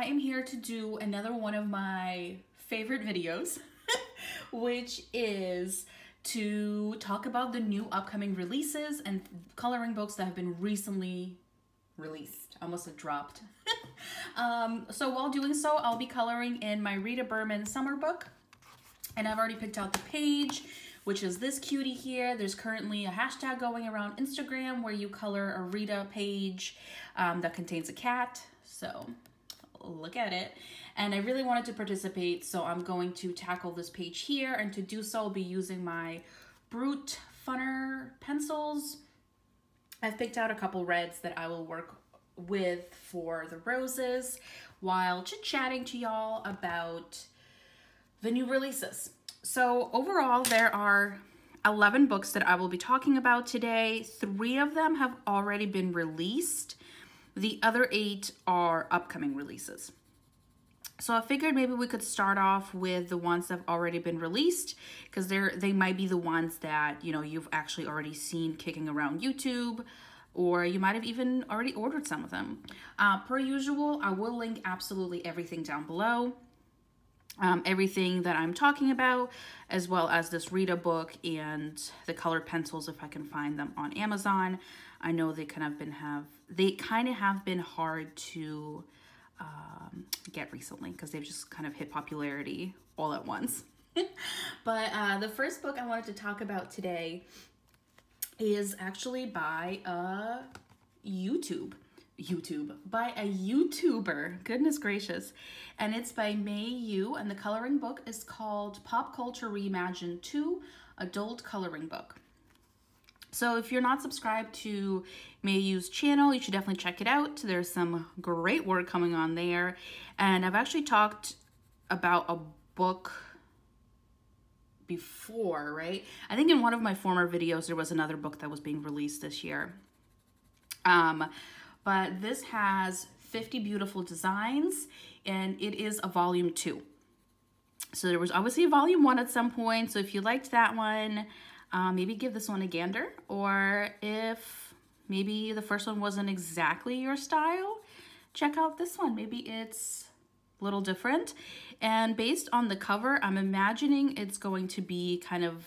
am here to do another one of my favorite videos, which is to talk about the new upcoming releases and coloring books that have been recently released. I almost said dropped. So while doing so, I'll be coloring in my Rita Berman summer book. And I've already picked out the page, which is this cutie here. There's currently a hashtag going around Instagram where you color a Rita page that contains a cat. So look at it. And I really wanted to participate, so I'm going to tackle this page here. And to do so, I'll be using my Brute Funner pencils. I've picked out a couple reds that I will work with for the roses while chit-chatting to y'all about the new releases. So overall, there are 11 books that I will be talking about today. 3 of them have already been released. The other 8 are upcoming releases. So I figured maybe we could start off with the ones that have already been released, because they might be the ones that, you know, you've actually already seen kicking around YouTube, or you might have even already ordered some of them. Per usual, I will link absolutely everything down below. Everything that I'm talking about, as well as this Rita book and the colored pencils if I can find them on Amazon. I know they kind of have been hard to get recently because they've just kind of hit popularity all at once. But the first book I wanted to talk about today is actually by a by a YouTuber, goodness gracious. And it's by May Yu, and the coloring book is called Pop Culture Reimagined 2, Adult Coloring Book. So if you're not subscribed to May Yu's channel, you should definitely check it out. There's some great work coming on there. And I've actually talked about a book before, right? I think in one of my former videos, there was another book that was being released this year. But this has 50 beautiful designs, and it is a volume 2. So there was obviously a volume 1 at some point. So if you liked that one, maybe give this one a gander. Or if maybe the first one wasn't exactly your style, check out this one. Maybe it's a little different. And based on the cover, I'm imagining it's going to be kind of,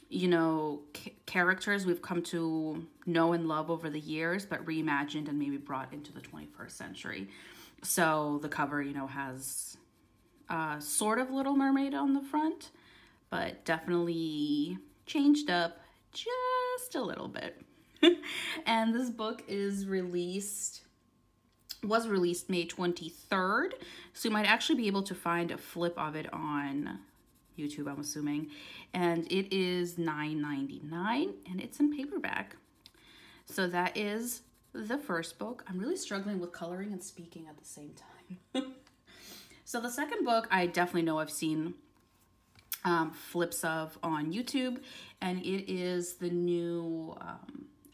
you know, characters we've come to know and love over the years, but reimagined and maybe brought into the 21st century. So the cover, you know, has sort of Little Mermaid on the front, but definitely changed up just a little bit. And this book was released May 23rd. So you might actually be able to find a flip of it on YouTube, I'm assuming. And it is $9.99 and it's in paperback. So that is the first book. I'm really struggling with coloring and speaking at the same time. So the second book, I definitely know I've seen flips of on YouTube, and it is the new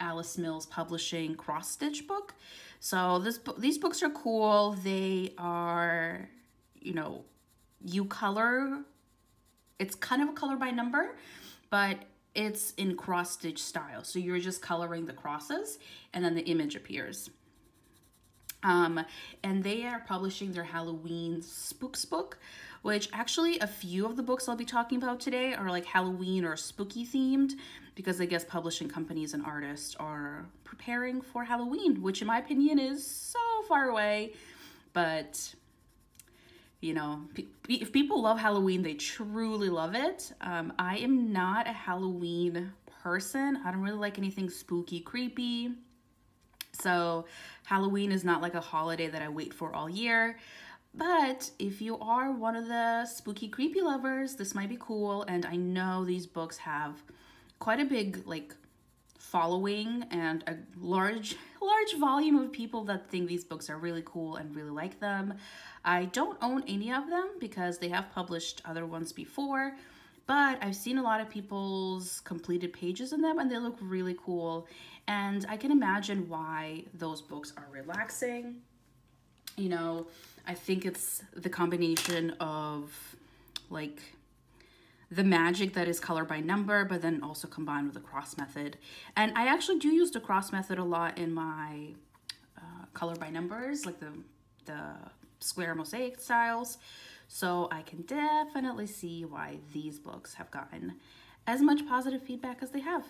Alice Mills Publishing cross stitch book. So these books are cool. They are, you know, you color. It's kind of a color by number, but it's in cross stitch style. So you're just coloring the crosses and then the image appears. And they are publishing their Halloween Spooks book, which actually a few of the books I'll be talking about today are like Halloween or spooky themed, because I guess publishing companies and artists are preparing for Halloween, which in my opinion is so far away. But you know, if people love Halloween, they truly love it. I am not a Halloween person. I don't really like anything spooky, creepy. So Halloween is not like a holiday that I wait for all year. But if you are one of the spooky, creepy lovers, this might be cool. And I know these books have quite a big like following and a large volume of people that think these books are really cool and really like them. I don't own any of them because they have published other ones before, but I've seen a lot of people's completed pages in them and they look really cool. And I can imagine why those books are relaxing. You know, I think it's the combination of like the magic that is color by number, but then also combined with the cross method. And I actually do use the cross method a lot in my color by numbers, like the square mosaic styles. So I can definitely see why these books have gotten as much positive feedback as they have.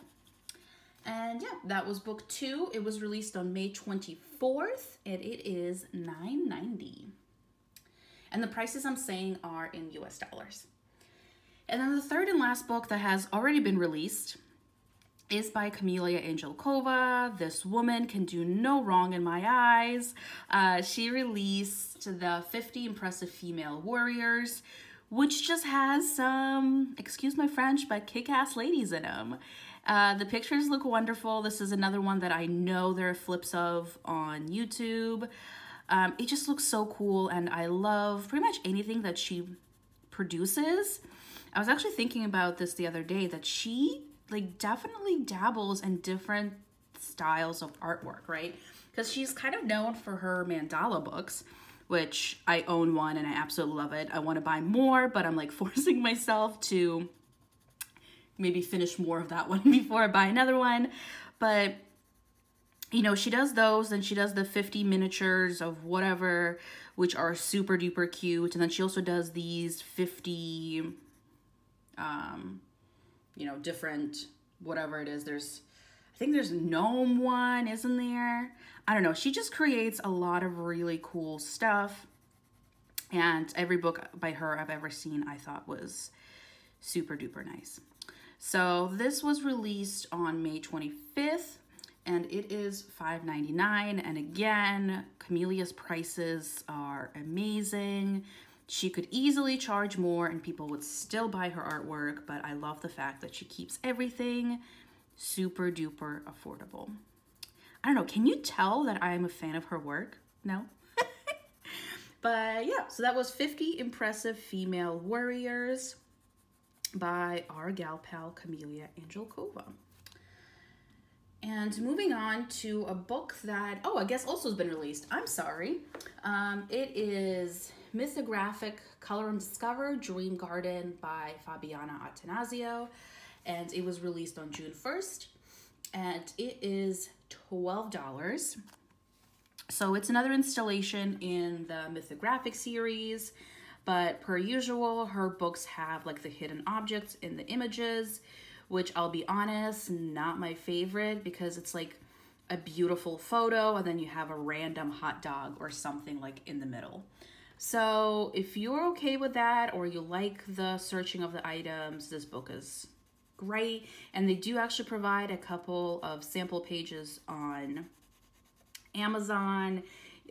And yeah, that was book 2. It was released on May 24th, and it is $9.90. And the prices I'm saying are in US dollars. And then the third and last book that has already been released is by Camelia Angelkova. This woman can do no wrong in my eyes. She released the 50 Impressive Female Warriors, which just has some, excuse my French, but kick-ass ladies in them. The pictures look wonderful. This is another one that I know there are flips of on YouTube. It just looks so cool, and I love pretty much anything that she produces. I was actually thinking about this the other day, that she like definitely dabbles in different styles of artwork, right? Because she's kind of known for her mandala books, which I own one and I absolutely love it. I want to buy more, but I'm like forcing myself to maybe finish more of that one before I buy another one. But you know, she does those, and she does the 50 miniatures of whatever, which are super duper cute. And then she also does these 50 you know, different, whatever it is. I think there's gnome one, isn't there? I don't know. She just creates a lot of really cool stuff. And every book by her I've ever seen, I thought was super duper nice. So this was released on May 25th, and it is $5.99. And again, Camelia's prices are amazing. She could easily charge more and people would still buy her artwork, but I love the fact that she keeps everything super duper affordable. I don't know, can you tell that I'm a fan of her work? No? But yeah, so that was 50 Impressive Female Warriors by our gal pal Camelia Angelkova. And moving on to a book that, I guess also has been released. I'm sorry. It is Mythographic Color and Discover Dream Garden by Fabiana Attanasio. And it was released on June 1st. And it is $12. So it's another installation in the Mythographic series. But per usual, her books have like the hidden objects in the images, which I'll be honest, not my favorite, because it's like a beautiful photo and then you have a random hot dog or something like in the middle. So if you're okay with that, or you like the searching of the items, this book is great. And they do actually provide a couple of sample pages on Amazon.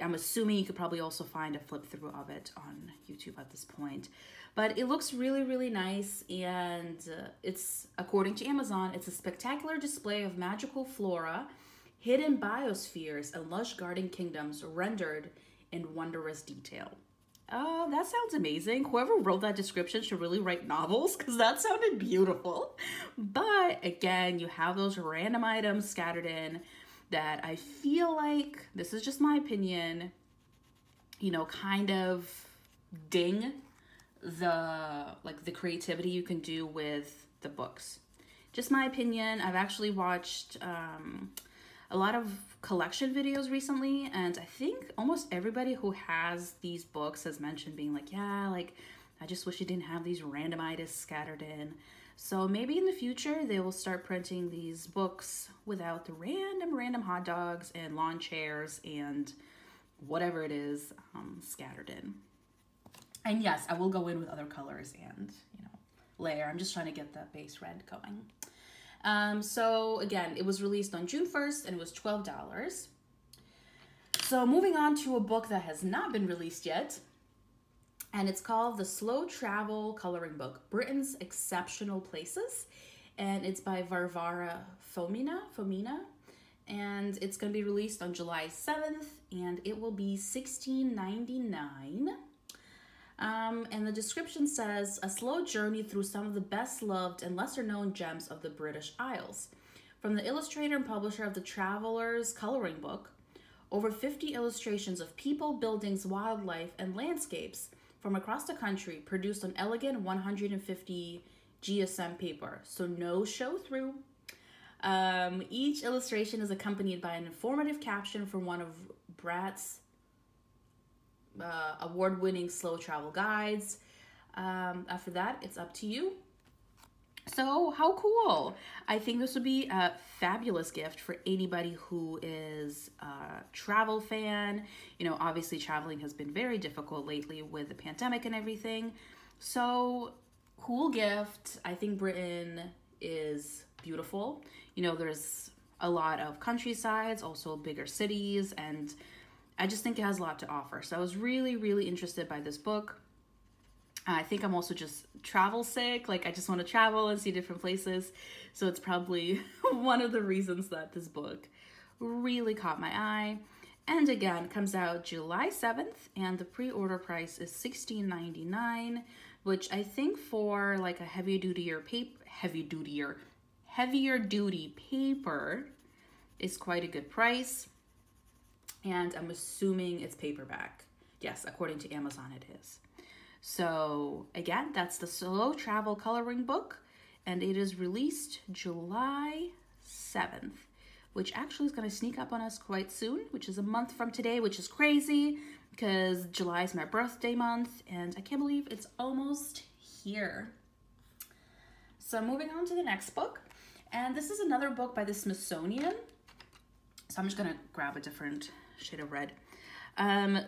I'm assuming you could probably also find a flip through of it on YouTube at this point. But it looks really, really nice, and it's, according to Amazon, it's a spectacular display of magical flora, hidden biospheres, and lush garden kingdoms rendered in wondrous detail. Oh, that sounds amazing. Whoever wrote that description should really write novels, because that sounded beautiful. But again, you have those random items scattered in that I feel like, this is just my opinion, you know, kind of ding the creativity you can do with the books. Just my opinion. I've actually watched a lot of collection videos recently, and I think almost everybody who has these books has mentioned being like, yeah, like I just wish you didn't have these randomitis scattered in. So maybe in the future they will start printing these books without the random hot dogs and lawn chairs and whatever it is scattered in. And yes, I will go in with other colors and, you know, layer. I'm just trying to get the base red going. So again, it was released on June 1st and it was $12. So moving on to a book that has not been released yet. And it's called The Slow Travel Coloring Book, Britain's Exceptional Places. And it's by Varvara Fomina. And it's going to be released on July 7th. And it will be $16.99. And the description says, a slow journey through some of the best loved and lesser known gems of the British Isles. From the illustrator and publisher of the Traveler's Coloring Book, over 50 illustrations of people, buildings, wildlife, and landscapes from across the country produced on elegant 150 GSM paper, so no show through. Each illustration is accompanied by an informative caption from one of Brat's award-winning slow travel guides. After that, it's up to you. So how cool. I think this would be a fabulous gift for anybody who is a travel fan. You know, obviously traveling has been very difficult lately with the pandemic and everything. So cool gift. I think Britain is beautiful. You know, there's a lot of countrysides, also bigger cities, and I just think it has a lot to offer. So I was really, really interested by this book. I think I'm also just travel sick. Like, I just want to travel and see different places. So it's probably one of the reasons that this book really caught my eye. And again, comes out July 7th, and the pre-order price is $16.99, which I think for like a heavier duty paper is quite a good price. And I'm assuming it's paperback. Yes, according to Amazon it is. So again, that's the Slow Travel Coloring Book, and it is released July 7th, which actually is going to sneak up on us quite soon, which is a month from today, which is crazy because July is my birthday month, and I can't believe it's almost here. So moving on to the next book, and this is another book by the Smithsonian. So I'm just going to grab a different shade of red.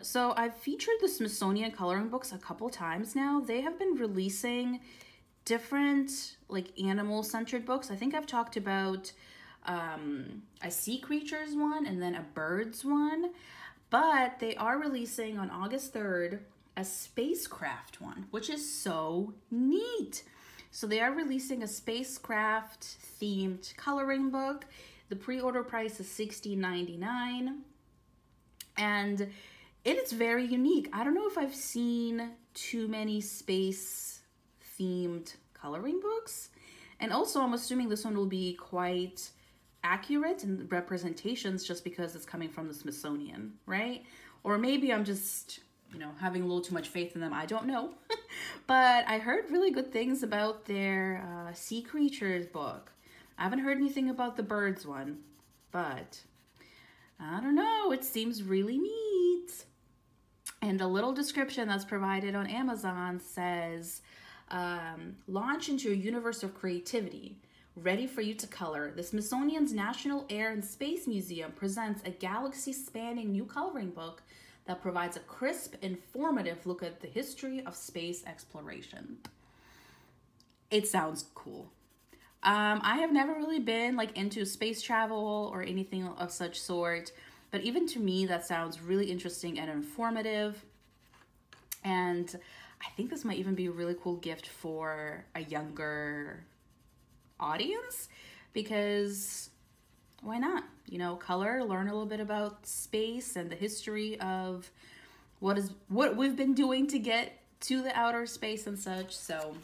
So I've featured the Smithsonian coloring books a couple times now. They have been releasing different like animal-centered books. I think I've talked about a sea creatures one and then a birds one, but they are releasing on August 3rd a spacecraft one, which is so neat. So they are releasing a spacecraft themed coloring book. The pre-order price is $16.99. And it is very unique. I don't know if I've seen too many space-themed coloring books. And also, I'm assuming this one will be quite accurate in representations just because it's coming from the Smithsonian, right? Or maybe I'm just, you know, having a little too much faith in them. I don't know. But I heard really good things about their sea creatures book. I haven't heard anything about the birds one, but I don't know, it seems really neat. And a little description that's provided on Amazon says, launch into a universe of creativity, ready for you to color. The Smithsonian's National Air and Space Museum presents a galaxy-spanning new coloring book that provides a crisp, informative look at the history of space exploration. It sounds cool. I have never really been like into space travel or anything of such sort, but even to me that sounds really interesting and informative. And I think this might even be a really cool gift for a younger audience, because why not? You know, color, learn a little bit about space and the history of what we've been doing to get to the outer space and such. So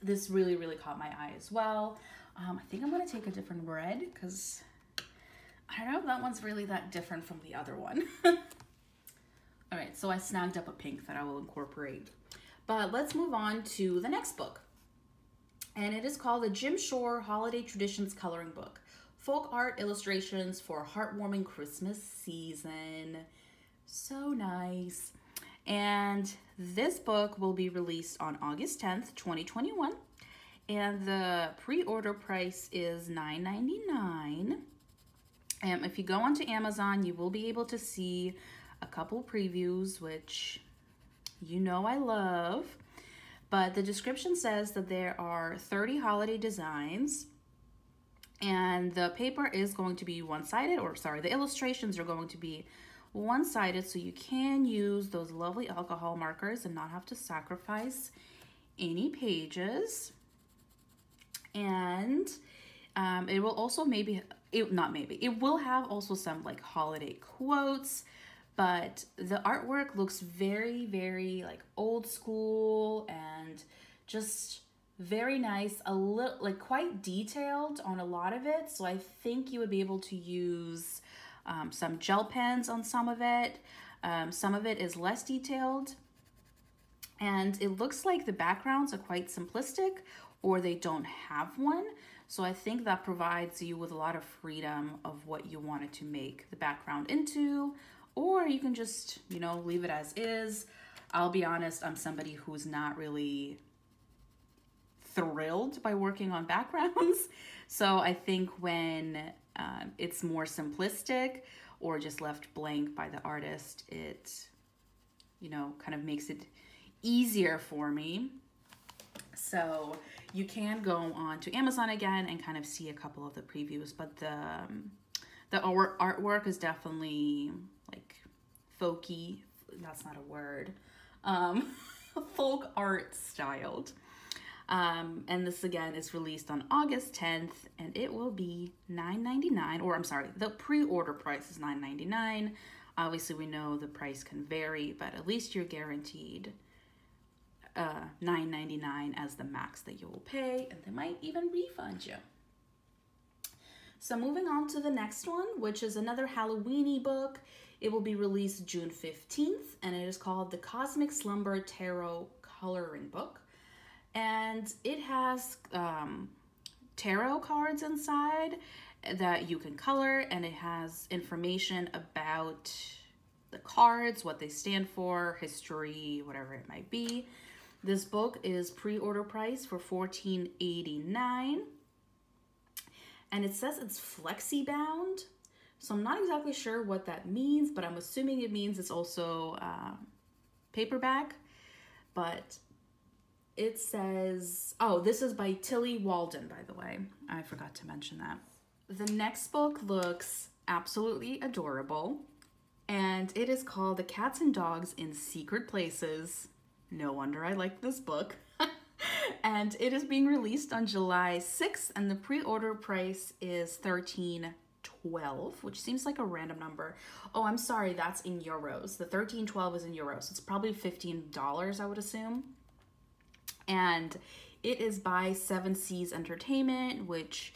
this really, really caught my eye as well. I think I'm going to take a different red because I don't know if that one's really that different from the other one. All right, so I snagged up a pink that I will incorporate. But let's move on to the next book. And it is called the Jim Shore Holiday Traditions Coloring Book. Folk art illustrations for a heartwarming Christmas season. So nice. And this book will be released on August 10th, 2021. And the pre-order price is $9.99. If you go onto Amazon, you will be able to see a couple previews, which you know I love. But the description says that there are 30 holiday designs. And the paper is going to be one-sided, or sorry, the illustrations are going to be one-sided, so you can use those lovely alcohol markers and not have to sacrifice any pages. And it will also it will have also some like holiday quotes, but the artwork looks very, very like old school and just very nice, a little like quite detailed on a lot of it. So I think you would be able to use some gel pens on some of it. Some of it is less detailed, and it looks like the backgrounds are quite simplistic or they don't have one. So I think that provides you with a lot of freedom of what you wanted to make the background into, or you can just, you know, leave it as is. I'll be honest, I'm somebody who's not really thrilled by working on backgrounds. So I think when it's more simplistic or just left blank by the artist, it, you know, kind of makes it easier for me. So you can go on to Amazon again and kind of see a couple of the previews, but the artwork is definitely like folky. That's not a word. Folk art styled. And this again is released on August 10th, and it will be $9.99, or I'm sorry, the pre-order price is $9.99. Obviously we know the price can vary, but at least you're guaranteed $9.99 as the max that you will pay, and they might even refund you. So moving on to the next one, which is another Halloween-y book. It will be released June 15th, and it is called The Cosmic Slumber Tarot Coloring Book. And it has tarot cards inside that you can color, and it has information about the cards, what they stand for, history, whatever it might be. This book is pre-order price for $14.89, and it says it's flexi bound, so I'm not exactly sure what that means, but I'm assuming it means it's also paperback. But it says, oh, this is by Tilly Walden, by the way. I forgot to mention that. The next book looks absolutely adorable, and it is called The Cats and Dogs in Secret Places. No wonder I like this book. And it is being released on July 6th, and the pre-order price is $13.12, which seems like a random number. Oh, I'm sorry, that's in euros. The $13.12 is in euros. It's probably $15, I would assume. And it is by Seven Seas Entertainment, which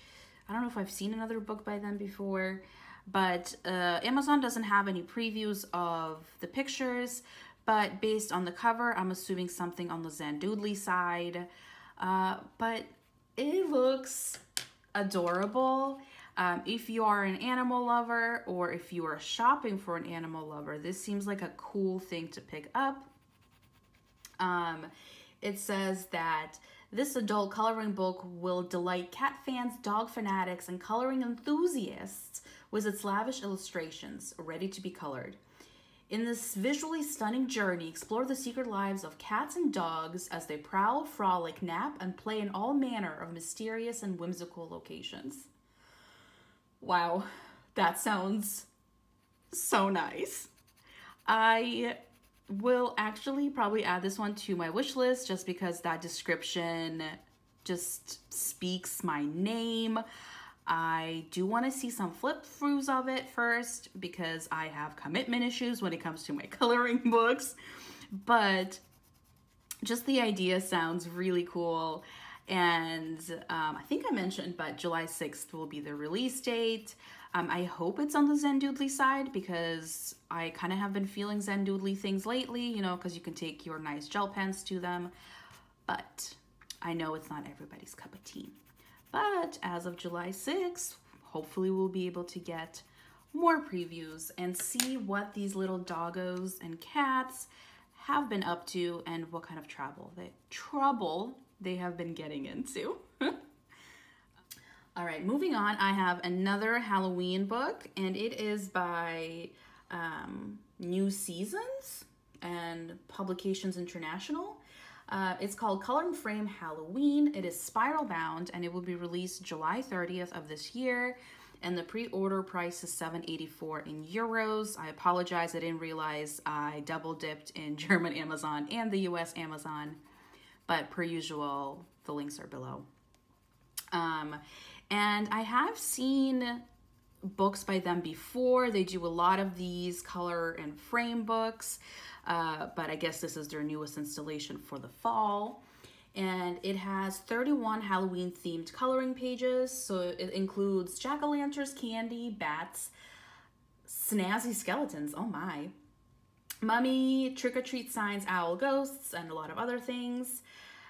I don't know if I've seen another book by them before, but Amazon doesn't have any previews of the pictures, but based on the cover, I'm assuming something on the Zandoodly side. But it looks adorable. If you are an animal lover, or if you are shopping for an animal lover, this seems like a cool thing to pick up. It says that this adult coloring book will delight cat fans, dog fanatics, and coloring enthusiasts with its lavish illustrations, ready to be colored. In this visually stunning journey, explore the secret lives of cats and dogs as they prowl, frolic, nap, and play in all manner of mysterious and whimsical locations. Wow, that sounds so nice. I will actually probably add this one to my wish list just because that description just speaks my name. I do want to see some flip throughs of it first because I have commitment issues when it comes to my coloring books, but just the idea sounds really cool. And I think I mentioned, but July 6th will be the release date. I hope it's on the Zandoodly side because I kind of have been feeling Zandoodly things lately, you know, because you can take your nice gel pens to them. But I know it's not everybody's cup of tea. But as of July 6th, hopefully we'll be able to get more previews and see what these little doggos and cats have been up to and what kind of trouble they have been getting into. All right, moving on, I have another Halloween book, and it is by New Seasons and Publications International. It's called Color and Frame Halloween. It is spiral bound, and it will be released July 30th of this year, and the pre-order price is $7.84 in euros. I apologize, I didn't realize I double dipped in German Amazon and the US Amazon, but per usual, the links are below. And I have seen books by them before. They do a lot of these color and frame books, but I guess this is their newest installation for the fall. And it has 31 Halloween themed coloring pages. So it includes jack-o'-lanterns, candy, bats, snazzy skeletons, oh my, mummy, trick-or-treat signs, owl ghosts, and a lot of other things.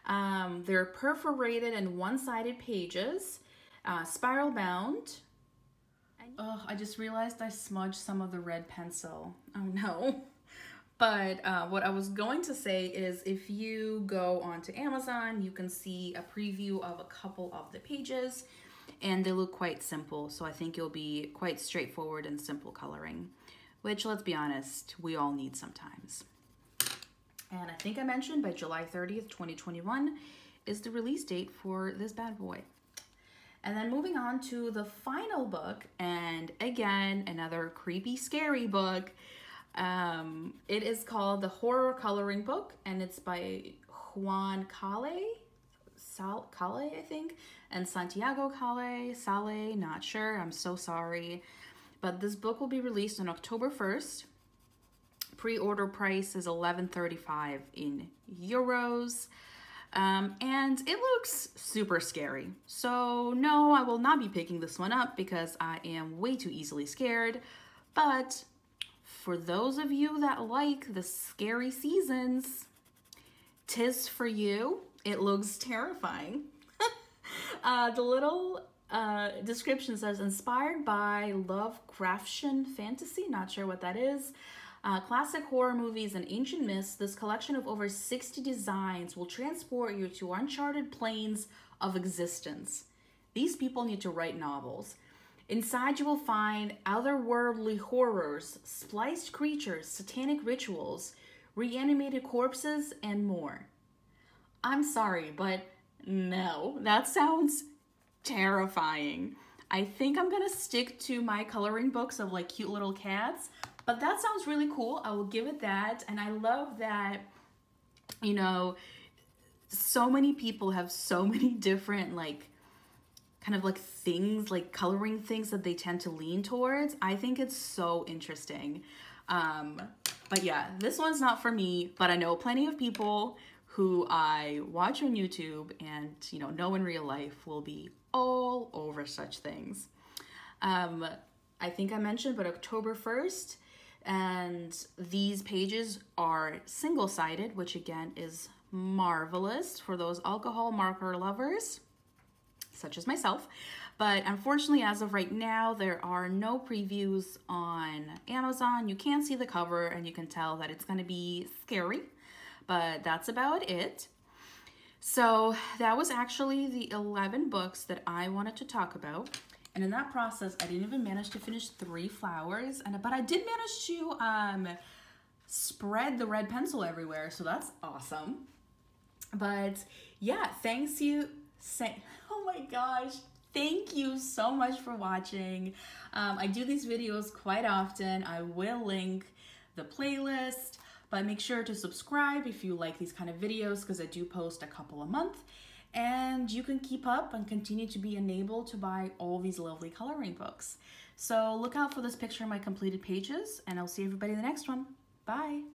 They're perforated and one-sided pages, spiral bound. Oh, I just realized I smudged some of the red pencil. Oh no. But what I was going to say is if you go onto Amazon, you can see a preview of a couple of the pages and they look quite simple. So I think you'll be quite straightforward and simple coloring, which, let's be honest, we all need sometimes. And I think I mentioned by July 30th, 2021 is the release date for this bad boy. And then moving on to the final book, and again, another creepy, scary book. It is called The Horror Coloring Book, and it's by Juan Cale, I think, and Santiago Sale, not sure, I'm so sorry. But this book will be released on October 1st. Pre-order price is $11.35 in euros. And it looks super scary. So no, I will not be picking this one up because I am way too easily scared. But for those of you that like the scary seasons, 'tis for you. It looks terrifying. The little description says, inspired by Lovecraftian fantasy, not sure what that is, classic horror movies and ancient myths, this collection of over 60 designs will transport you to uncharted planes of existence. These people need to write novels. Inside you will find otherworldly horrors, spliced creatures, satanic rituals, reanimated corpses, and more. I'm sorry, but no, that sounds terrifying. I think I'm gonna stick to my coloring books of like cute little cats, but that sounds really cool. I will give it that. And I love that, you know, so many people have so many different like kind of like things, like coloring things that they tend to lean towards. I think it's so interesting. But yeah, this one's not for me, but I know plenty of people who I watch on YouTube and, you know in real life will be all over such things. I think I mentioned, but October 1st, and these pages are single-sided, which again is marvelous for those alcohol marker lovers, such as myself. But unfortunately, as of right now, there are no previews on Amazon. You can see the cover and you can tell that it's going to be scary, but that's about it. So that was actually the 11 books that I wanted to talk about. And in that process, I didn't even manage to finish 3 flowers, but I did manage to spread the red pencil everywhere, so that's awesome. But yeah, oh my gosh, thank you so much for watching. I do these videos quite often. I will link the playlist, but make sure to subscribe if you like these kind of videos because I do post a couple a month. And you can keep up and continue to be enabled to buy all these lovely coloring books. So look out for this picture of my completed pages, and I'll see everybody in the next one. Bye.